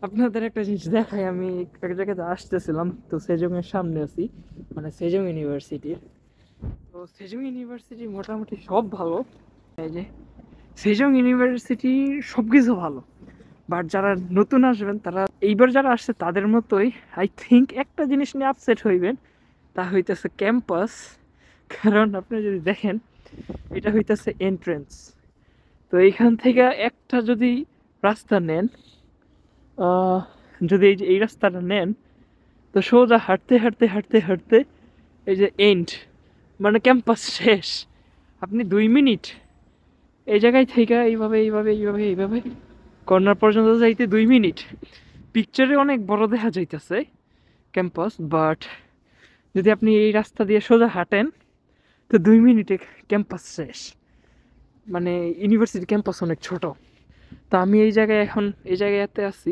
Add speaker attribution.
Speaker 1: আপনাদের একটা জিনিস দেখাই, আমি এক জায়গাতে আসতেছিলাম, তো সেজং এর সামনে আছি, মানে সেজং ইউনিভার্সিটির। তো সেজং ইউনিভার্সিটি মোটামুটি সব ভালো। এই যে সেজং ইউনিভার্সিটির সব কিছু ভালো, বাট যারা নতুন আসবেন তারা এইবার যারা আসছে তাদের মতোই আই থিঙ্ক একটা জিনিস নিয়ে আপসেট হইবেন, তা হইতেছে ক্যাম্পাস। কারণ আপনি যদি দেখেন, এটা হইতেছে এন্ট্রেন্স। তো এইখান থেকে একটা যদি রাস্তা নেন, আহ, যদি এই যে এই রাস্তাটা নেন, তো সোজা হাঁটতে হাঁটতে হাঁটতে হাঁটতে এই যে এন্ড, মানে ক্যাম্পাস শেষ। আপনি 2 মিনিট এই জায়গায় থেকে এইভাবে এইভাবে এইভাবে এইভাবে কর্নার পর্যন্ত যাইতে 2 মিনিট। পিকচারে অনেক বড় দেখা যাইতেছে ক্যাম্পাস, বাট যদি আপনি এই রাস্তা দিয়ে সোজা হাঁটেন, তো 2 মিনিটে ক্যাম্পাস শেষ। মানে ইউনিভার্সিটি ক্যাম্পাস অনেক ছোট। তো আমি এই জায়গায় এখন এই জায়গাতে আছি,